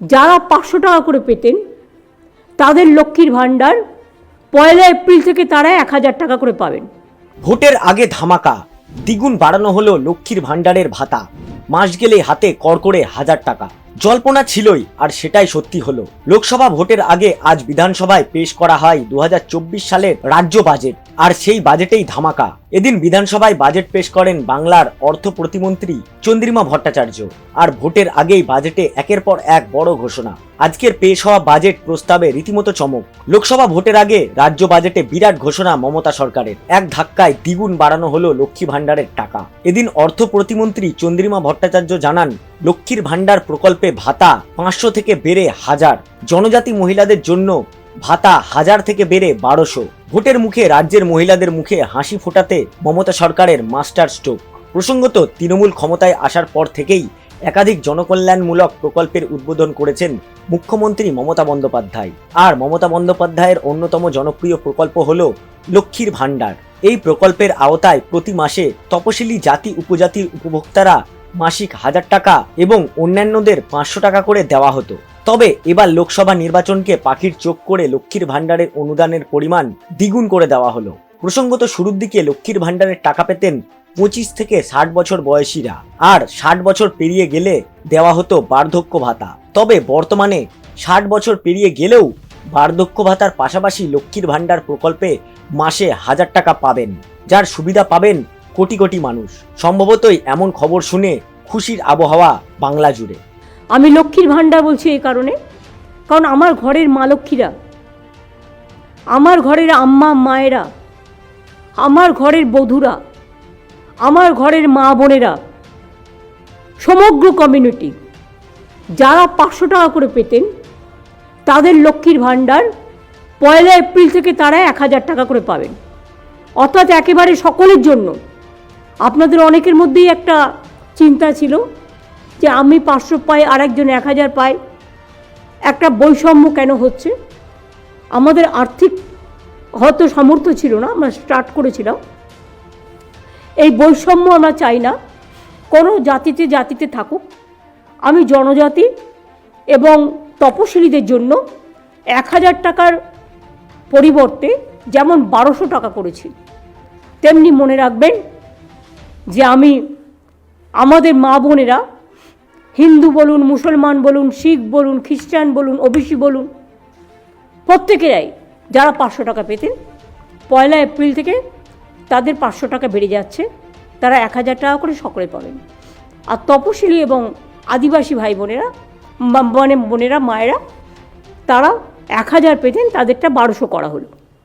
যারা 500 টাকা করে পেতেন তাদের লক্ষ্মীর ভাণ্ডার 1 এপ্রিল থেকে তারা 1000 টাকা করে পাবেন। ভোটের আগে ধামাকা, দ্বিগুণ বাড়ানো হলো লক্ষ্মীর ভাণ্ডারের ভাতা। মাস গেলেই হাতে কড়কড়ে 1000 টাকা। জল্পনা ছিলই, আর সেটাই সত্যি হলো। লোকসভা ভোটের আগে আজ বিধানসভায় পেশ করা হয় 2024 সালের রাজ্য বাজেট, আর সেই বাজেটেই ধামাকা। এদিন বিধানসভায় বাজেট পেশ করেন বাংলার অর্থ প্রতিমন্ত্রী চন্দ্রিমা ভট্টাচার্য। আর ভোটের আগেই বাজেটে একের পর এক বড় ঘোষণা। আজকের পেশ হওয়া বাজেট প্রস্তাবে রীতিমতো চমক। লোকসভা ভোটের আগে রাজ্য বাজেটে বিরাট ঘোষণা মমতা সরকারের। এক ধাক্কায় দ্বিগুণ বাড়ানো হলো লক্ষ্মী ভাণ্ডারের টাকা। এদিন অর্থ প্রতিমন্ত্রী চন্দ্রিমা ভট্টাচার্য জানান, লক্ষ্মীর ভাণ্ডার প্রকল্পে ভাতা 500 থেকে বেড়ে 1000, জনজাতি মহিলাদের জন্য ভাতা 1000 থেকে বেড়ে 1200। ভোটের মুখে রাজ্যের মহিলাদের মুখে হাসি ফোটাতে মমতা সরকারের মাস্টার স্ট্রোক। প্রসঙ্গত, তৃণমূল ক্ষমতায় আসার পর থেকেই একাধিক জনকল্যাণমূলক প্রকল্পের উদ্বোধন করেছেন মুখ্যমন্ত্রী মমতা বন্দ্যোপাধ্যায়। আর মমতা বন্দ্যোপাধ্যায়ের অন্যতম জনপ্রিয় প্রকল্প হল লক্ষ্মীর ভাণ্ডার। এই প্রকল্পের আওতায় প্রতি মাসে তপশিলি জাতি উপজাতির উপভোক্তারা মাসিক 1000 টাকা এবং অন্যান্যদের 500 টাকা করে দেওয়া হতো। তবে এবার লোকসভা নির্বাচনকে পাখির চোখ করে লক্ষ্মীর ভাণ্ডারের অনুদানের পরিমাণ দ্বিগুণ করে দেওয়া হলো। প্রসঙ্গত, শুরুর দিকে লক্ষ্মীর ভাণ্ডারের টাকা পেতেন 25 থেকে 60 বছর বয়সীরা, আর 60 বছর পেরিয়ে গেলে দেওয়া হতো বার্ধক্য ভাতা। তবে বর্তমানে 60 বছর পেরিয়ে গেলেও বার্ধক্য ভাতার পাশাপাশি লক্ষ্মীর ভাণ্ডার প্রকল্পে মাসে 1000 টাকা পাবেন, যার সুবিধা পাবেন কোটি কোটি মানুষ। সম্ভবতই এমন খবর শুনে খুশির আবহাওয়া বাংলা জুড়ে। আমি লক্ষ্মীর ভাণ্ডার বলছি এই কারণে, কারণ আমার ঘরের মা লক্ষ্মীরা, আমার ঘরের আম্মা মায়েরা, আমার ঘরের বধূরা, আমার ঘরের মা বোনেরা, সমগ্র কমিউনিটি যারা 500 টাকা করে পেতেন তাদের লক্ষ্মীর ভাণ্ডার 1 এপ্রিল থেকে তারা 1000 টাকা করে পাবেন। অর্থাৎ একেবারে সকলের জন্য। আপনাদের অনেকের মধ্যেই একটা চিন্তা ছিল যে আমি 500 পাই, আরেকজন 1000 পাই, একটা বৈষম্য কেন হচ্ছে। আমাদের আর্থিক হয়তো সামর্থ্য ছিল না, আমরা স্টার্ট করেছিলাম। এই বৈষম্য আমরা চাই না, কোনো জাতিতে জাতিতে থাকুক। আমি জনজাতি এবং তপশিলীদের জন্য 1000 টাকার পরিবর্তে যেমন 1200 টাকা করেছি, তেমনি মনে রাখবেন যে আমি আমাদের মা বোনেরা, হিন্দু বলুন, মুসলমান বলুন, শিখ বলুন, খ্রিস্টান বলুন, ওবিসি বলুন, প্রত্যেকেরাই যারা 500 টাকা পেতেন 1 এপ্রিল থেকে তাদের 500 টাকা বেড়ে যাচ্ছে, তারা 1000 টাকা করে সকলে পাবেন। আর তপশিলি এবং আদিবাসী ভাই বোনেরা, বোনেরা, মায়েরা, তারা 1000 পেতেন, তাদেরটা 1200 করা হলো।